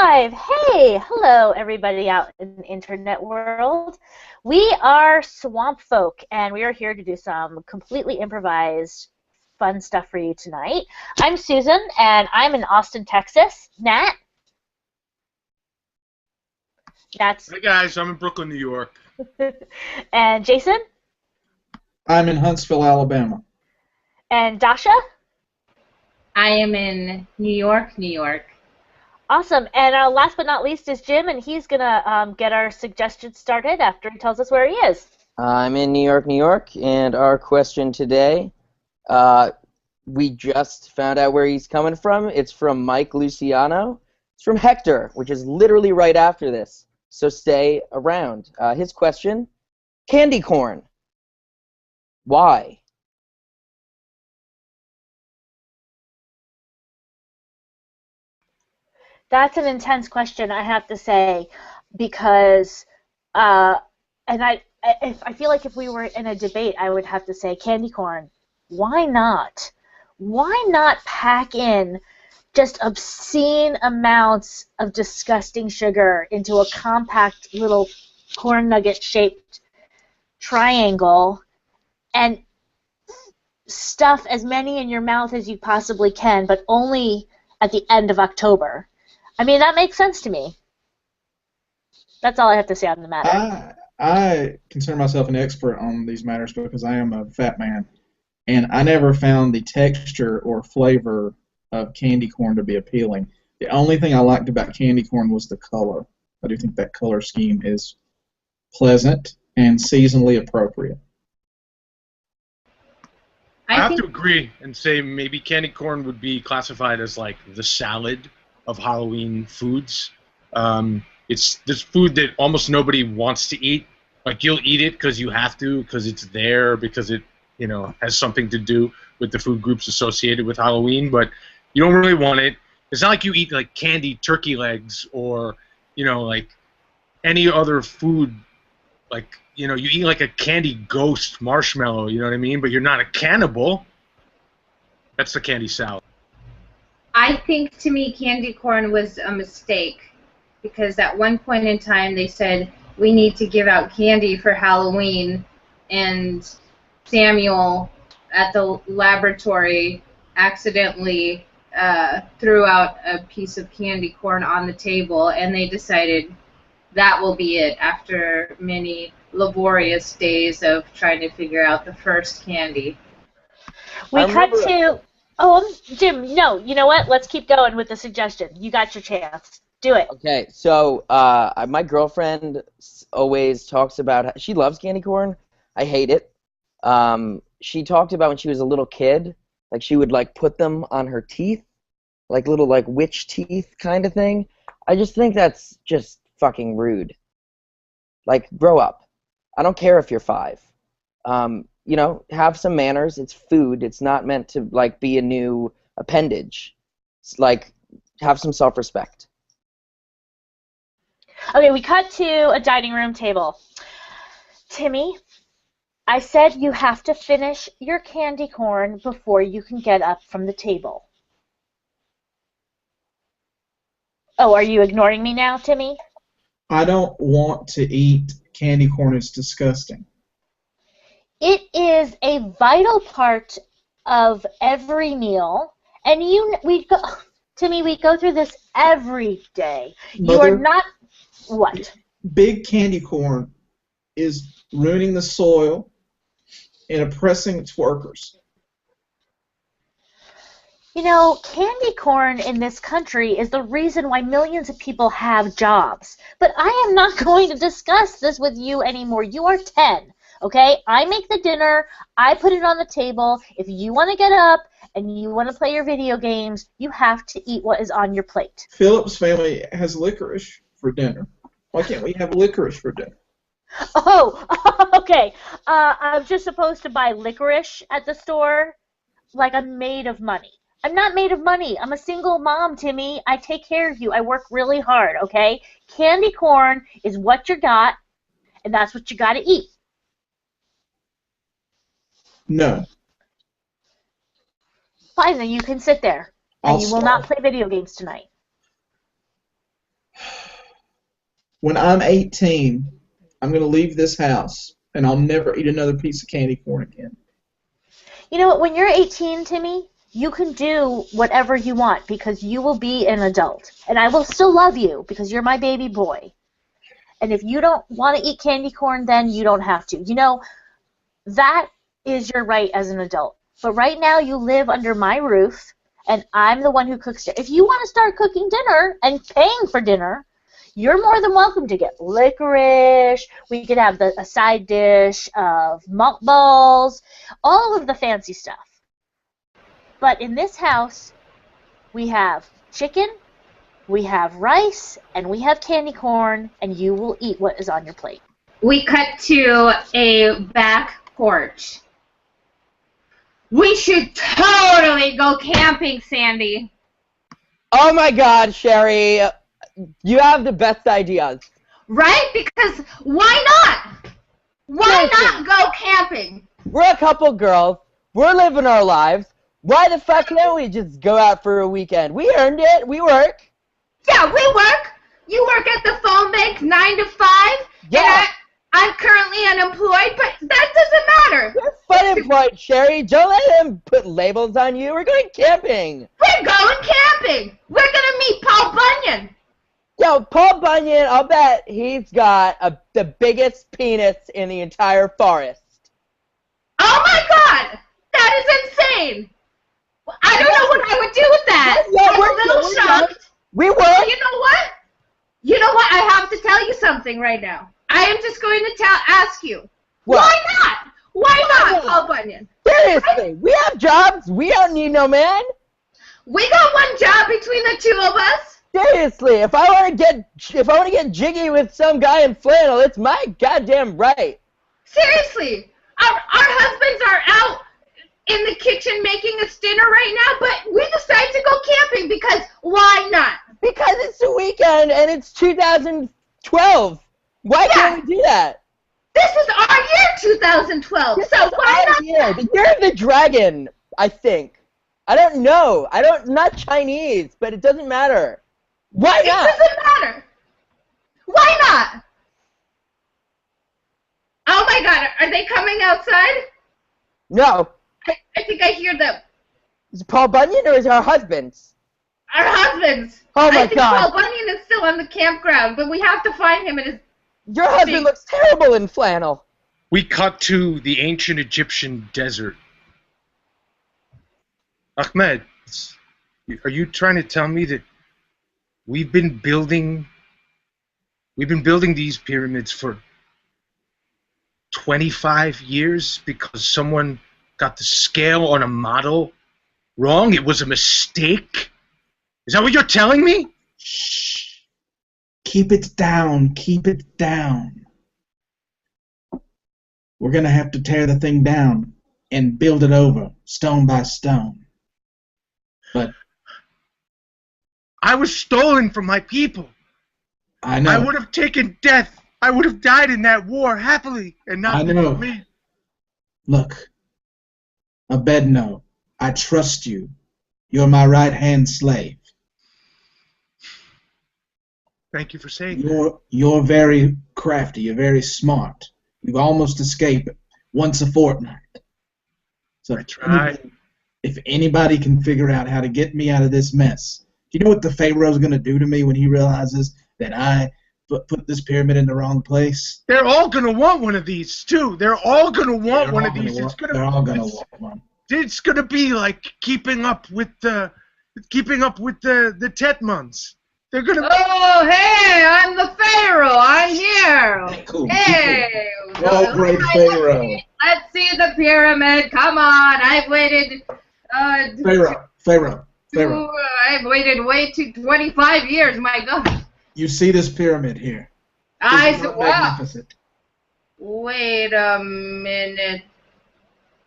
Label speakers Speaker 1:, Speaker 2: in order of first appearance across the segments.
Speaker 1: live. Hey, hello everybody out in the internet world. We are Swamp Folk, and we are here to do some completely improvised fun stuff for you tonight. I'm Susan, and I'm in Austin, Texas. Nat's,
Speaker 2: Hey guys, I'm in Brooklyn, New York.
Speaker 1: and Jason,
Speaker 3: I'm in Huntsville, Alabama.
Speaker 1: and Dasha.
Speaker 4: I am in New York, New York.
Speaker 1: Awesome. And last but not least is Jim, and he's going to get our suggestions started after he tells us where he is.
Speaker 5: I'm in New York, New York, and our question today, we just found out where he's coming from. It's from Mike Luciano. It's from Hector, which is literally right after this, so stay around. His question, candy corn. Why?
Speaker 1: That's an intense question, I have to say, because, and I feel like if we were in a debate, I would have to say candy corn. Why not? Why not pack in just obscene amounts of disgusting sugar into a compact little corn nugget-shaped triangle and stuff as many in your mouth as you possibly can, but only at the end of October? I mean, that makes sense to me. That's all I have to say on the matter.
Speaker 3: I consider myself an expert on these matters because I am a fat man, and I never found the texture or flavor of candy corn to be appealing. The only thing I liked about candy corn was the color. I do think that color scheme is pleasant and seasonally appropriate.
Speaker 2: I have to agree and say maybe candy corn would be classified as like the salad of Halloween foods. It's this food that almost nobody wants to eat. Like you'll eat it because you have to, because it's there, because it has something to do with the food groups associated with Halloween. But you don't really want it. It's not like you eat like candy turkey legs or like any other food. Like you eat like a candy ghost marshmallow. You know what I mean? But you're not a cannibal. That's the candy salad.
Speaker 4: I think, to me, candy corn was a mistake because at one point in time they said we need to give out candy for Halloween, and Samuel at the laboratory accidentally threw out a piece of candy corn on the table, and they decided that will be it after many laborious days of trying to figure out the first candy.
Speaker 1: We cut to... Oh, Jim, no, you know what? Let's keep going with the suggestion. You got your chance. Do it.
Speaker 5: Okay, so my girlfriend always talks about... She loves candy corn. I hate it. She talked about when she was a little kid, like she would like put them on her teeth, like little like witch teeth kind of thing. I just think that's just fucking rude. Like, grow up. I don't care if you're 5. Have some manners. It's food. It's not meant to like be a new appendage. It's like, have some self-respect.
Speaker 1: Okay, we cut to a dining room table. Timmy, I said you have to finish your candy corn before you can get up from the table. Oh, are you ignoring me now, Timmy?
Speaker 3: I don't want to eat candy corn. It's disgusting.
Speaker 1: It is a vital part of every meal, and Timmy, we go through this every day. You
Speaker 3: Mother,
Speaker 1: are not what?
Speaker 3: Big candy corn is ruining the soil and oppressing its workers.
Speaker 1: Candy corn in this country is the reason why millions of people have jobs. But I am not going to discuss this with you anymore. You are 10. Okay, I make the dinner, I put it on the table. If you want to get up and you want to play your video games, you have to eat what is on your plate.
Speaker 3: Philip's family has licorice for dinner. Why can't we have licorice for dinner?
Speaker 1: Oh, okay. I'm just supposed to buy licorice at the store like I'm made of money. I'm not made of money. I'm a single mom, Timmy. I take care of you. I work really hard, okay? Candy corn is what you got, and that's what you got to eat.
Speaker 3: No.
Speaker 1: Fine, then you can sit there, and you will not play video games tonight.
Speaker 3: When I'm 18, I'm going to leave this house, and I'll never eat another piece of candy corn again.
Speaker 1: You know what? When you're 18, Timmy, you can do whatever you want because you will be an adult. And I will still love you because you're my baby boy. And if you don't want to eat candy corn, then you don't have to. You know, that is your right as an adult. But right now you live under my roof, and I'm the one who cooks dinner. If you want to start cooking dinner and paying for dinner, you're more than welcome to get licorice. We could have a side dish of malt balls, all of the fancy stuff. But in this house, we have chicken, we have rice, and we have candy corn, and you will eat what is on your plate.
Speaker 4: We cut to a back porch. We should totally go camping, Sandy.
Speaker 5: Oh my God, Sherry, you have the best ideas.
Speaker 4: Right? Because why not? Why not go camping?
Speaker 5: We're a couple girls. We're living our lives. Why the fuck can't we just go out for a weekend? We earned it. We work.
Speaker 4: Yeah, we work. You work at the phone bank 9 to 5.
Speaker 5: Yeah.
Speaker 4: And I'm currently unemployed, but that doesn't matter.
Speaker 5: You're fun employed, Sherry. Don't let them put labels on you. We're going camping.
Speaker 4: We're going camping. We're going to meet Paul Bunyan.
Speaker 5: Yo, Paul Bunyan, I'll bet he's got the biggest penis in the entire forest.
Speaker 4: Oh my God! That is insane! I don't know what I would do with that.
Speaker 5: Yeah,
Speaker 4: I'm a little shocked.
Speaker 5: We were.
Speaker 4: You know what? You know what? I have to tell you something right now. I am just going to ask you.
Speaker 5: What?
Speaker 4: Why not? Why not, Paul Bunyan?
Speaker 5: Seriously, we have jobs. We don't need no man.
Speaker 4: We got one job between the two of us.
Speaker 5: Seriously, if I want to get jiggy with some guy in flannel, it's my goddamn right.
Speaker 4: Seriously, our husbands are out in the kitchen making us dinner right now, but we decided to go camping because why not?
Speaker 5: Because it's the weekend and it's 2012. Why can't we do that?
Speaker 4: This is our year 2012, so why not?
Speaker 5: The year of the dragon, I think. I don't know. Not Chinese, but it doesn't matter. Why not?
Speaker 4: It doesn't matter. Why not? Oh my God, are they coming outside?
Speaker 5: No.
Speaker 4: I think I hear them.
Speaker 5: Is it Paul Bunyan or is it our husbands?
Speaker 4: Our husbands.
Speaker 5: Oh my
Speaker 4: I think
Speaker 5: God.
Speaker 4: Paul Bunyan is still on the campground, but we have to find him.
Speaker 5: Your husband looks terrible in flannel.
Speaker 2: We cut to the ancient Egyptian desert. Ahmed, are you trying to tell me that we've been building these pyramids for 25 years because someone got the scale on a model wrong? It was a mistake? Is that what you're telling me?
Speaker 3: Shh. Keep it down. Keep it down. We're going to have to tear the thing down and build it over, stone by stone. But
Speaker 2: I was stolen from my people.
Speaker 3: I know.
Speaker 2: I would have taken death. I would have died in that war happily and not for me.
Speaker 3: Look, Abedno, I trust you. You're my right-hand slave.
Speaker 2: Thank you for saying that.
Speaker 3: You're very crafty. You're very smart. You've almost escaped once a fortnight. So
Speaker 2: I tried.
Speaker 3: If anybody can figure out how to get me out of this mess, do you know what the Pharaoh's going to do to me when he realizes that I put this pyramid in the wrong place?
Speaker 2: They're all going to want one of these, too. They're all going to want one of these.
Speaker 3: They're all going to want one.
Speaker 2: It's going to be like keeping up with the Tetmons. They're going to...
Speaker 4: Oh, hey, I'm the Pharaoh. I'm here.
Speaker 3: Cool.
Speaker 4: Hey.
Speaker 3: Oh, great Pharaoh.
Speaker 4: Let's see the pyramid. Come on. I've waited...
Speaker 3: Pharaoh.
Speaker 4: I've waited way too 25 years, my God.
Speaker 3: You see this pyramid here?
Speaker 4: Wow.
Speaker 3: Magnificent.
Speaker 4: Wait a minute.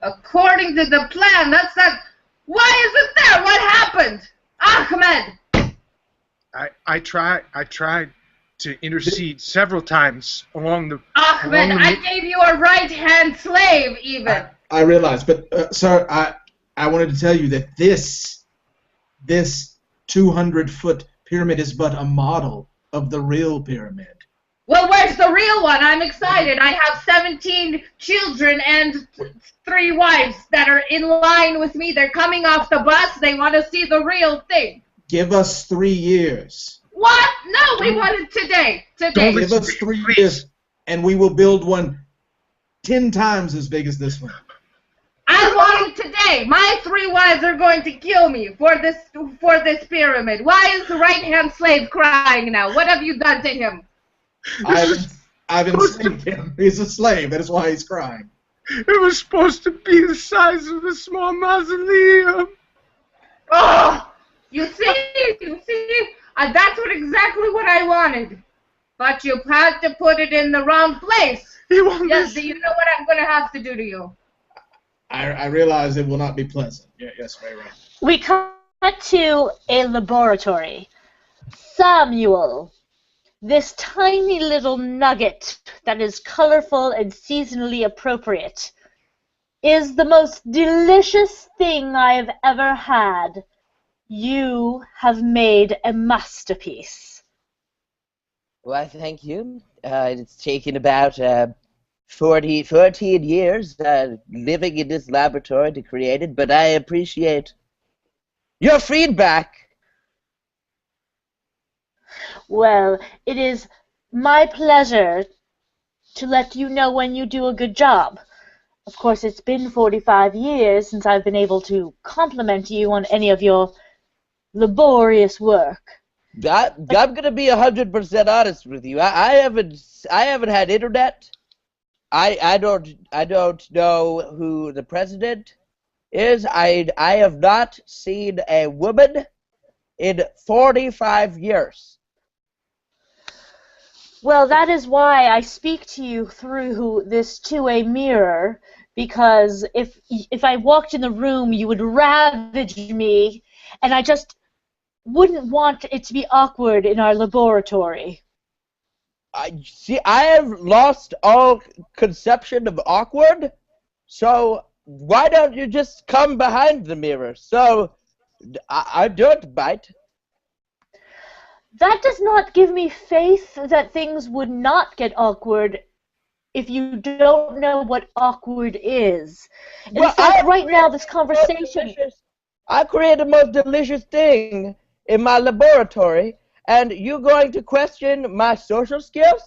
Speaker 4: According to the plan, that's not... Why is it there? What happened? Ahmed!
Speaker 2: I tried to intercede several times along the...
Speaker 4: Ahmed, I gave you a right-hand slave, even.
Speaker 3: I realize, but, sir, I wanted to tell you that this 200-foot pyramid is but a model of the real pyramid.
Speaker 4: Well, where's the real one? I'm excited. I have 17 children and 3 wives that are in line with me. They're coming off the bus. They want to see the real thing.
Speaker 3: Give us 3 years.
Speaker 4: What? No, we want it today. Today.
Speaker 3: Give us 3 years, and we will build one 10 times as big as this one.
Speaker 4: I want it today. My 3 wives are going to kill me for this pyramid. Why is the right-hand slave crying now? What have you done to him?
Speaker 3: I've enslaved him. He's a slave. That is why he's crying.
Speaker 2: It was supposed to be the size of a small mausoleum.
Speaker 4: Oh, you see, that's exactly what I wanted. But you had to put it in the wrong place. Yes, do you know what I'm going to have to do to you?
Speaker 3: I realize it will not be pleasant. Yeah, yes, very right.
Speaker 1: We cut to a laboratory. Samuel, this tiny little nugget that is colorful and seasonally appropriate is the most delicious thing I have ever had. You have made a masterpiece.
Speaker 5: Well, thank you. It's taken about 14 years living in this laboratory to create it, but I appreciate your feedback.
Speaker 1: Well, it is my pleasure to let you know when you do a good job. Of course, it's been 45 years since I've been able to compliment you on any of your laborious work.
Speaker 5: I'm gonna be 100% honest with you. I haven't had internet. I don't know who the president is. I have not seen a woman in 45 years.
Speaker 1: Well, that is why I speak to you through this two-way mirror, because if I walked in the room, you would ravage me, and I just wouldn't want it to be awkward in our laboratory.
Speaker 5: I have lost all conception of awkward, so why don't you just come behind the mirror? So I don't bite.
Speaker 1: That does not give me faith that things would not get awkward if you don't know what awkward is.
Speaker 5: Well,
Speaker 1: in fact, right now, this conversation...
Speaker 5: I created the most delicious thing in my laboratory, and you going to question my social skills?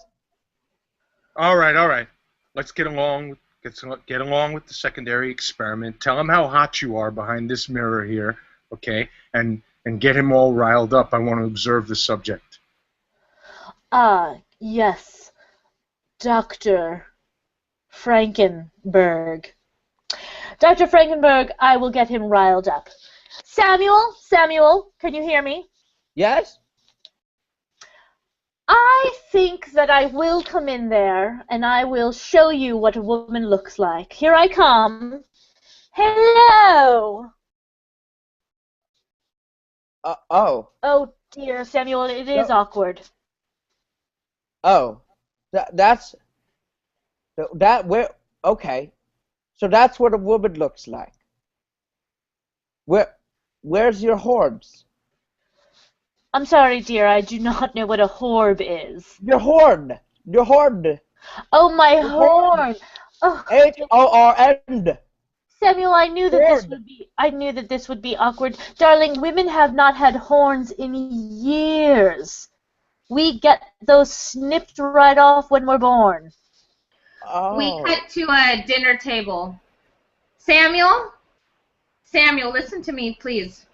Speaker 2: All right. Let's get along with the secondary experiment. Tell him how hot you are behind this mirror here, okay? And get him all riled up. I want to observe the subject.
Speaker 1: Yes. Dr. Frankenberg. Dr. Frankenberg, I will get him riled up. Samuel, can you hear me?
Speaker 5: Yes?
Speaker 1: I think that I will come in there and I will show you what a woman looks like. Here I come. Hello!
Speaker 5: Oh.
Speaker 1: Oh dear, Samuel, it is awkward.
Speaker 5: Oh. Okay. So that's what a woman looks like. Where's your horns?
Speaker 1: I'm sorry, dear, I do not know what a horb is.
Speaker 5: Your horn.
Speaker 1: Oh, my horn. Oh.
Speaker 5: H-O-R-N.
Speaker 1: Samuel, I knew that this would be awkward. Darling, women have not had horns in years. We get those snipped right off when we're born.
Speaker 5: Oh.
Speaker 4: We cut to a dinner table. Samuel, listen to me, please.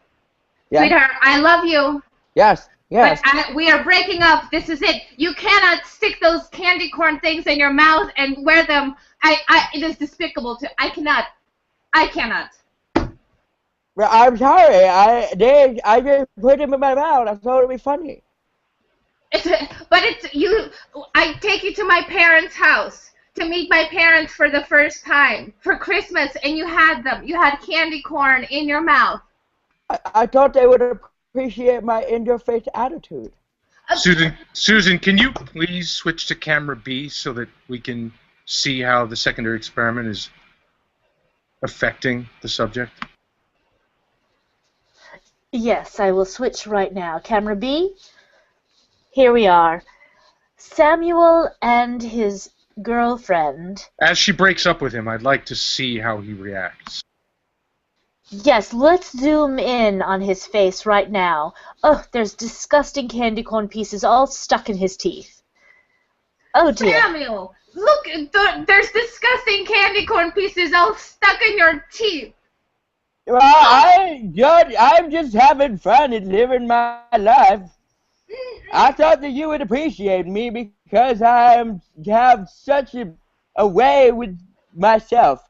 Speaker 5: Yeah.
Speaker 4: Sweetheart, I love you.
Speaker 5: Yes.
Speaker 4: But we are breaking up. This is it. You cannot stick those candy corn things in your mouth and wear them. It is despicable. I cannot.
Speaker 5: Well, I'm sorry. I just put them in my mouth. I thought it'd be funny.
Speaker 4: I take you to my parents' house to meet my parents for the first time for Christmas, and you had them. You had candy corn in your mouth.
Speaker 5: I thought they would appreciate my in-your-face attitude.
Speaker 2: Susan, can you please switch to camera B so that we can see how the secondary experiment is affecting the subject?
Speaker 1: Yes, I will switch right now. Camera B, here we are. Samuel and his girlfriend.
Speaker 2: As she breaks up with him, I'd like to see how he reacts.
Speaker 1: Yes, let's zoom in on his face right now. Oh, there's disgusting candy corn pieces all stuck in his teeth. Oh dear.
Speaker 4: Samuel, look, there's disgusting candy corn pieces all stuck in your teeth.
Speaker 5: Well, I'm just having fun and living my life. I thought that you would appreciate me because I have such a way with myself.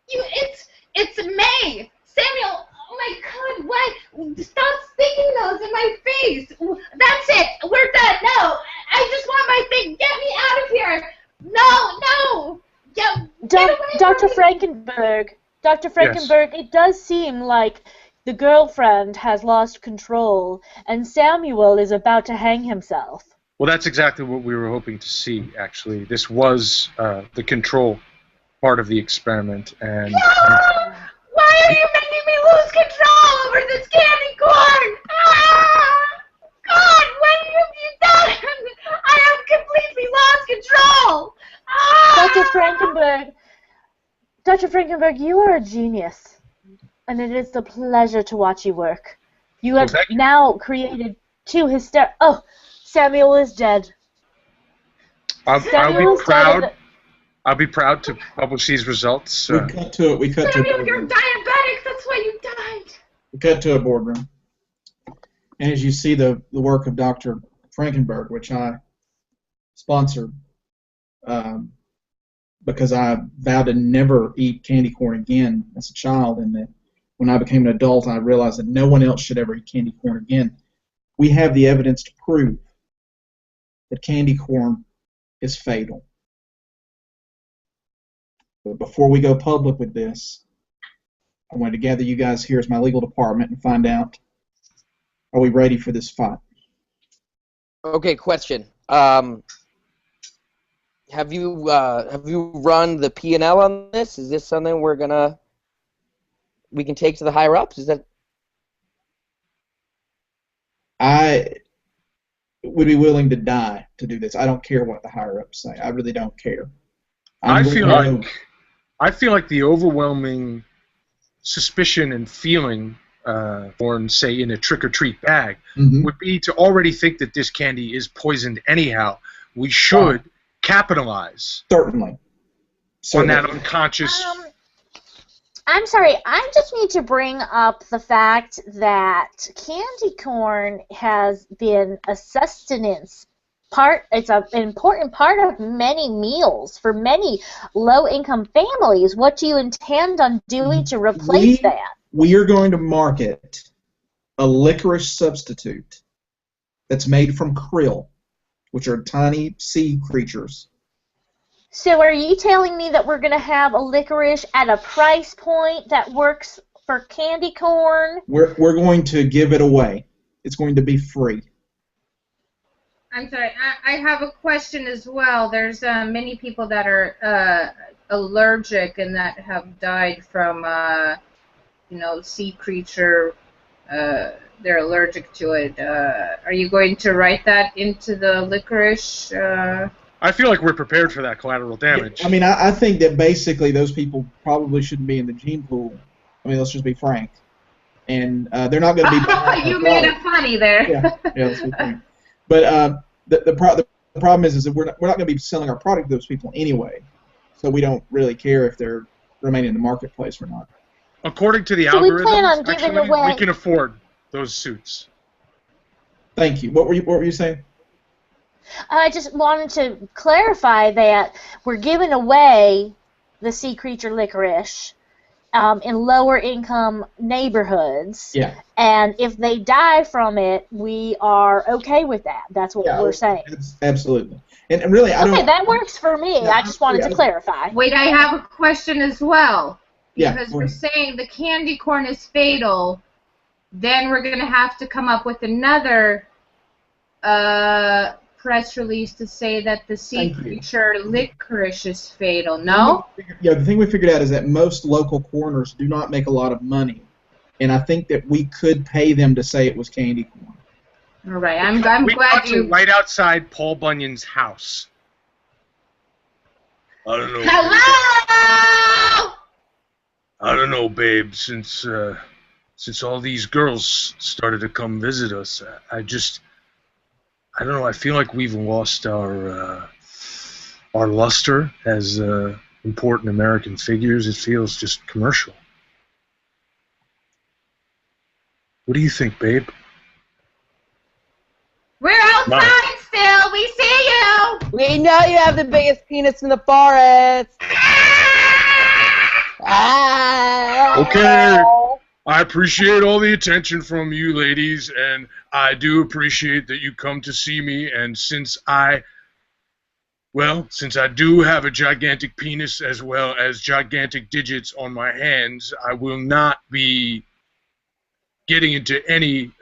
Speaker 4: It's May. Samuel, oh my God, what? Stop sticking those in my face. That's it. We're done. No, I just want my thing. Get me out of here. No. Get away
Speaker 1: Dr.
Speaker 4: from me.
Speaker 1: Frankenberg. Dr. Frankenberg, It does seem like the girlfriend has lost control and Samuel is about to hang himself.
Speaker 2: Well, that's exactly what we were hoping to see, actually. This was the control part of the experiment. And
Speaker 4: Why are you making me lose control over this candy corn? God, what have you done? I have completely lost control.
Speaker 1: Dr. Frankenberg, you are a genius, and it is a pleasure to watch you work. You have now created two hysterical... Oh, Samuel is dead.
Speaker 2: I'll be proud to publish these results.
Speaker 3: We cut to it.
Speaker 4: Samuel, you're diabetic. That's why you died.
Speaker 3: We cut to a boardroom. And as you see the work of Dr. Frankenberg, which I sponsored, because I vowed to never eat candy corn again as a child, and that when I became an adult, I realized that no one else should ever eat candy corn again. We have the evidence to prove that candy corn is fatal. But before we go public with this, I wanted to gather you guys here as my legal department and find out, are we ready for this fight?
Speaker 5: Okay, question. Have you run the P&L on this? Is this something we can take to the higher ups? Is that?
Speaker 3: I would be willing to die to do this. I don't care what the higher ups say. I really don't care.
Speaker 2: I feel like the overwhelming suspicion and feeling, born, say, in a trick-or-treat bag, would be to already think that this candy is poisoned anyhow. We should capitalize
Speaker 3: certainly
Speaker 2: on that unconscious...
Speaker 1: I'm sorry, I just need to bring up the fact that candy corn has been a sustenance part. It's an important part of many meals for many low-income families. What do you intend on doing to replace that?
Speaker 3: We are going to market a licorice substitute that's made from krill, which are tiny sea creatures.
Speaker 1: So are you telling me that we're going to have a licorice at a price point that works for candy corn?
Speaker 3: We're going to give it away. It's going to be free.
Speaker 4: I'm sorry, I have a question as well. There's many people that are allergic and that have died from, sea creature. They're allergic to it. Are you going to write that into the licorice?
Speaker 2: I feel like we're prepared for that collateral damage.
Speaker 3: I mean, I think that basically those people probably shouldn't be in the gene pool. I mean, let's just be frank. And they're not going to be...
Speaker 4: You made it funny there.
Speaker 3: Yeah, let's be frank. But the problem is that we're not going to be selling our product to those people anyway. So we don't really care if they're remaining in the marketplace or not.
Speaker 2: According to the
Speaker 1: algorithms,
Speaker 2: we plan on
Speaker 1: giving away...
Speaker 2: we can afford those suits.
Speaker 3: Thank you. What were you saying?
Speaker 1: I just wanted to clarify that we're giving away the sea creature licorice in lower income neighborhoods.
Speaker 3: Yeah.
Speaker 1: And if they die from it, we are okay with that. That's what we're saying.
Speaker 3: Absolutely. And really, I don't...
Speaker 1: Okay, that works for me. I just wanted to clarify.
Speaker 4: Wait, I have a question as well. Because
Speaker 3: Yeah,
Speaker 4: we're saying the candy corn is fatal, then we're going to have to come up with another press release to say that the sea creature licorice is fatal, no?
Speaker 3: Yeah, the thing we figured out is that most local corners do not make a lot of money. And I think that we could pay them to say it was candy corn.
Speaker 4: All right, I'm
Speaker 2: We
Speaker 4: glad
Speaker 2: got to
Speaker 4: you.
Speaker 2: right outside Paul Bunyan's house. I don't know.
Speaker 4: Hello.
Speaker 2: I don't know, babe. Since all these girls started to come visit us, I don't know. I feel like we've lost our luster as important American figures. It feels just commercial. What do you think, babe?
Speaker 4: We're outside still. We see you.
Speaker 5: We know you have the biggest penis in the forest. Ah!
Speaker 2: Okay. I appreciate all the attention from you ladies, and I do appreciate that you come to see me, and since I do have a gigantic penis as well as gigantic digits on my hands, I will not be getting into any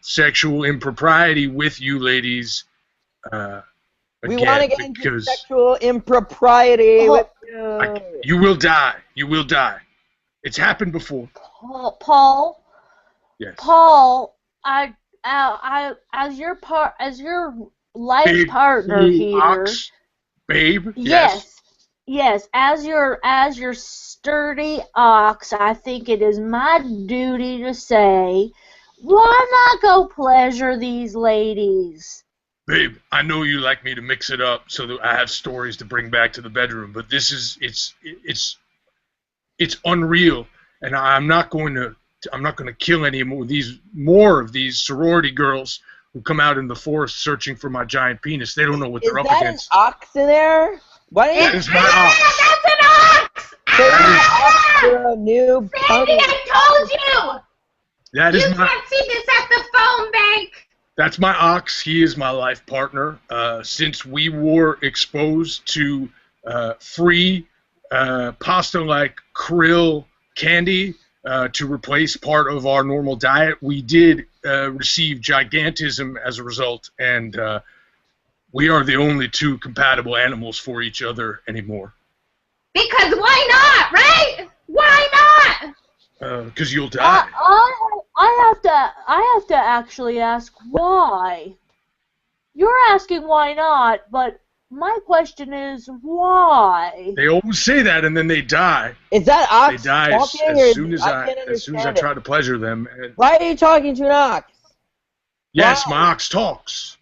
Speaker 2: sexual impropriety with you ladies
Speaker 5: We
Speaker 2: again,
Speaker 5: want to get into
Speaker 2: because
Speaker 5: sexual impropriety with you.
Speaker 2: you will die. You will die. It's happened before.
Speaker 1: Paul,
Speaker 2: Yes.
Speaker 1: as your life
Speaker 2: Big
Speaker 1: partner
Speaker 2: fool
Speaker 1: here.
Speaker 2: ox, babe.
Speaker 1: Yes, as your sturdy ox, I think it is my duty to say, why not go pleasure these ladies?
Speaker 2: Babe, I know you like me to mix it up so that I have stories to bring back to the bedroom, but this is it's unreal, and I'm not going to kill any more of these sorority girls who come out in the forest searching for my giant penis. They don't know what they're up against.
Speaker 5: Is that an ox in there? Why
Speaker 2: That is my ox.
Speaker 4: That's an ox.
Speaker 5: You're a noob.
Speaker 4: Sandy, I told you.
Speaker 2: That
Speaker 4: You
Speaker 2: is my.
Speaker 4: can't see this at the phone bank.
Speaker 2: That's my ox. He is my life partner. Since we were exposed to free pasta-like krill candy to replace part of our normal diet, we did receive gigantism as a result, and we are the only two compatible animals for each other anymore.
Speaker 4: Because why not, right? Why not?
Speaker 2: Because you'll die.
Speaker 1: I have to actually ask why. You're asking why not, but my question is why.
Speaker 2: They always say that, and then they die.
Speaker 5: Is that ox
Speaker 2: They die
Speaker 5: talking,
Speaker 2: as soon as
Speaker 5: I can't
Speaker 2: as soon as I
Speaker 5: understand it.
Speaker 2: try to pleasure them. And
Speaker 5: Why are you talking to an ox?
Speaker 2: yes,
Speaker 5: Why?
Speaker 2: my ox talks.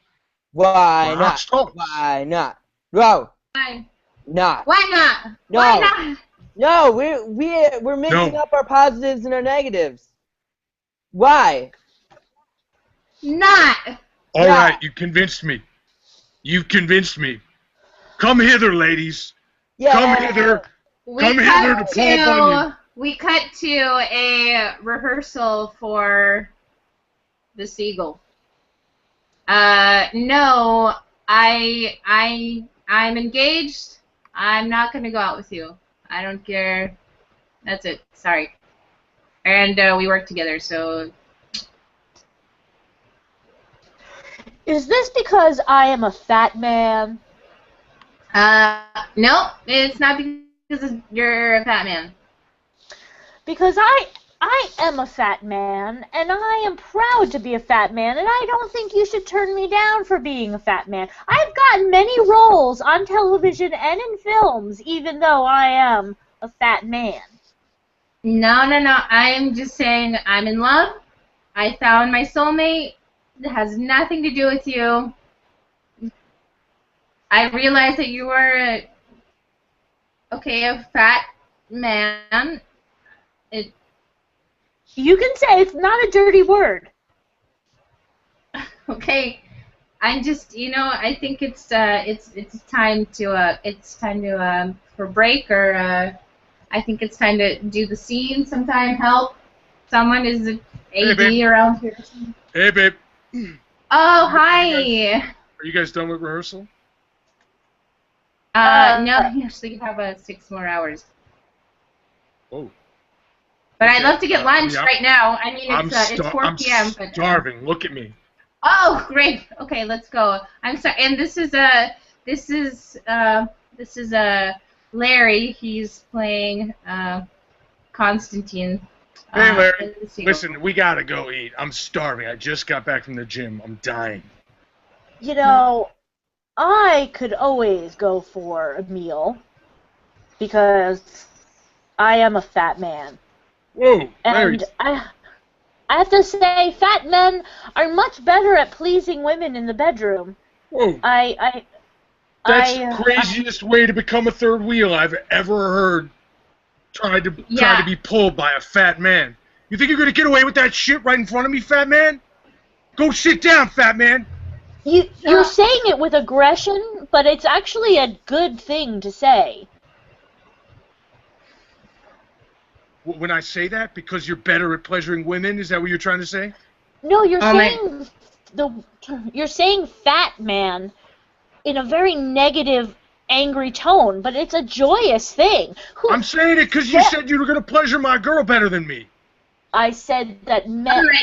Speaker 5: Why
Speaker 2: My
Speaker 5: not?
Speaker 2: ox talks.
Speaker 5: Why not? No,
Speaker 4: Why?
Speaker 5: not.
Speaker 4: Why not?
Speaker 5: No.
Speaker 4: Why not?
Speaker 5: No, we're mixing
Speaker 2: No.
Speaker 5: up our positives and our negatives. Why?
Speaker 4: Not.
Speaker 2: All
Speaker 5: Yeah.
Speaker 2: right, you convinced me. You've convinced me. Come hither, ladies.
Speaker 5: Yeah.
Speaker 2: Come hither. Come hither to Paul Bunyan.
Speaker 4: We cut to a rehearsal for the Seagull. No, I'm engaged. I'm not gonna go out with you. I don't care. That's it. Sorry. And we work together, so.
Speaker 1: Is this because I am a fat man?
Speaker 4: No, it's not because you're a fat man.
Speaker 1: Because I am a fat man, and I am proud to be a fat man, and I don't think you should turn me down for being a fat man. I've gotten many roles on television and in films, even though I am a fat man.
Speaker 4: No. I'm just saying I'm in love. I found my soulmate. It has nothing to do with you. I realized that you were a fat man.
Speaker 1: You can say it's not a dirty word.
Speaker 4: Okay. I'm just, I think it's time to for break, or I think it's time to do the scene sometime. Help. Someone is AD
Speaker 2: babe.
Speaker 4: around here.
Speaker 2: Hey, babe.
Speaker 4: Oh, hi.
Speaker 2: Are you guys done with rehearsal?
Speaker 4: No, we actually have 6 more hours.
Speaker 2: Oh.
Speaker 4: But
Speaker 2: Okay.
Speaker 4: I'd love to get lunch
Speaker 2: Yeah.
Speaker 4: right now. I mean, it's 4
Speaker 2: I'm
Speaker 4: p.m. But
Speaker 2: starving. Look at me.
Speaker 4: oh, great. Okay, let's go. I'm sorry. And this is Larry. He's playing Constantine.
Speaker 2: Hey, Larry.
Speaker 4: in the seal.
Speaker 2: Listen, we gotta go eat. I'm starving. I just got back from the gym. I'm dying.
Speaker 1: You know, I could always go for a meal because I am a fat man.
Speaker 2: Whoa, Larry.
Speaker 1: And I have to say, fat men are much better at pleasing women in the bedroom.
Speaker 2: Whoa.
Speaker 1: That's
Speaker 2: That's the craziest way to become a third wheel I've ever heard. Trying to be pulled by a fat man. You think you're gonna get away with that shit right in front of me, fat man? Go sit down, fat man.
Speaker 1: You're saying it with aggression, but it's actually a good thing to say.
Speaker 2: When I say that, because you're better at pleasuring women, is that what you're trying to say?
Speaker 1: No, you're saying fat man in a very negative, angry tone, but it's a joyous thing.
Speaker 2: I'm saying it because you said you were going to pleasure my girl better than me.
Speaker 1: I said that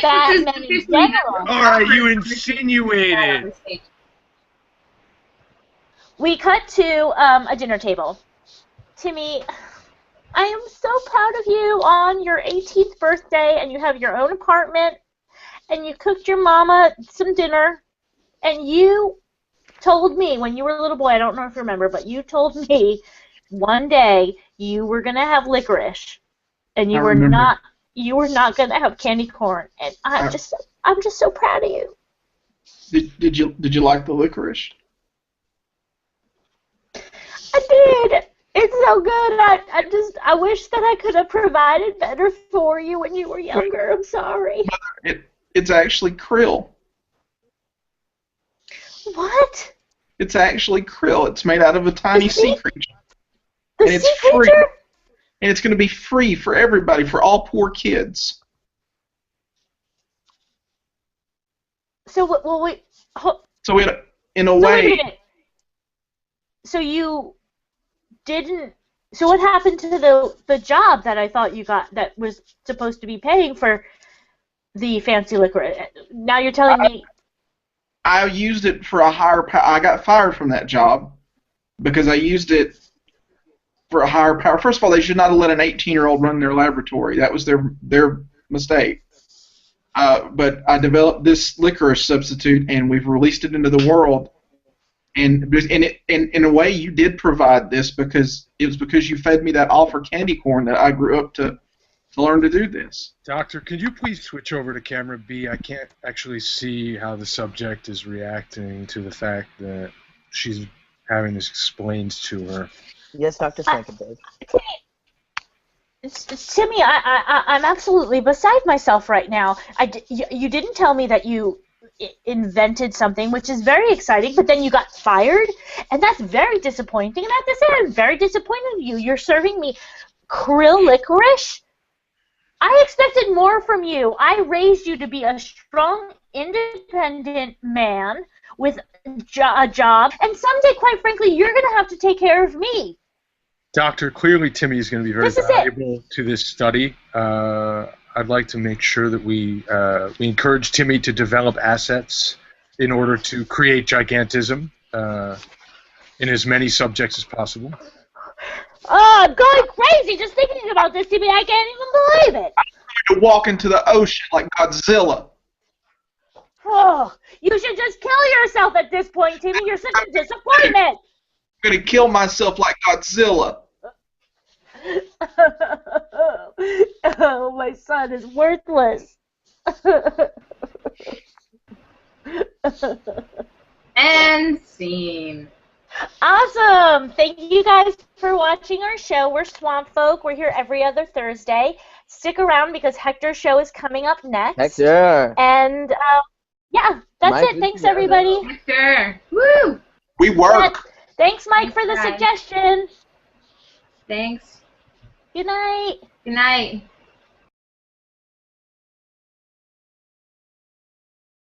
Speaker 1: fat men in general.
Speaker 2: All right, you insinuated.
Speaker 1: We cut to a dinner table. Timmy, I am so proud of you on your 18th birthday, and you have your own apartment, and you cooked your mama some dinner, and you told me when you were a little boy, I don't know if you remember, but you told me one day you were going to have licorice, and you were not going to have candy corn, and I'm just so proud of you.
Speaker 3: Did you like the licorice?
Speaker 1: I did. It's so good. I wish that I could have provided better for you when you were younger. I'm sorry.
Speaker 3: It's actually krill.
Speaker 1: What?
Speaker 3: It's actually krill. It's made out of a tiny sea creature.
Speaker 1: The
Speaker 3: And it's
Speaker 1: sea
Speaker 3: free.
Speaker 1: creature?
Speaker 3: And it's going to be free for everybody, for all poor kids.
Speaker 1: So, well, wait.
Speaker 3: So in a
Speaker 1: So wait a
Speaker 3: way,
Speaker 1: minute. So you didn't. So what happened to the job that I thought you got that was supposed to be paying for the fancy liquor? Now you're telling me.
Speaker 3: I used it for a higher power. I got fired from that job because I used it for a higher power. First of all, they should not have let an 18-year-old run their laboratory. That was their mistake. But I developed this licorice substitute, and we've released it into the world. And in a way, you did provide this because it was because you fed me that offer candy corn that I grew up to learn to do this.
Speaker 2: Doctor, could you please switch over to camera B? I can't actually see how the subject is reacting to the fact that she's having this explained to her.
Speaker 5: Yes, Dr. Swankenberg.
Speaker 1: Timmy, I'm absolutely beside myself right now. You didn't tell me that you invented something, which is very exciting, but then you got fired, and that's very disappointing. And I have to say, I'm very disappointed in you. You're serving me krill licorice? I expected more from you. I raised you to be a strong, independent man with a job, and someday, quite frankly, you're going to have to take care of me.
Speaker 2: Doctor, clearly Timmy is going to be very valuable to this study. I'd like to make sure that we encourage Timmy to develop assets in order to create gigantism in as many subjects as possible.
Speaker 1: Oh, I'm going crazy just thinking about this, Timmy. I can't even believe it.
Speaker 3: I'm going to walk into the ocean like Godzilla.
Speaker 1: Oh, you should just kill yourself at this point, Timmy. You're such a disappointment.
Speaker 3: I'm going to kill myself like Godzilla.
Speaker 1: Oh, my son is worthless.
Speaker 4: And scene.
Speaker 1: Awesome! Thank you guys for watching our show. We're Swamp Folk. We're here every other Thursday. Stick around because Hector's show is coming up next.
Speaker 5: Hector!
Speaker 1: And, yeah, that's it. Thanks, everybody.
Speaker 4: Hector. Woo!
Speaker 3: We work.
Speaker 1: Thanks, Mike, for the
Speaker 4: Bye.
Speaker 1: suggestion.
Speaker 4: Thanks.
Speaker 1: Good night.
Speaker 4: Good night.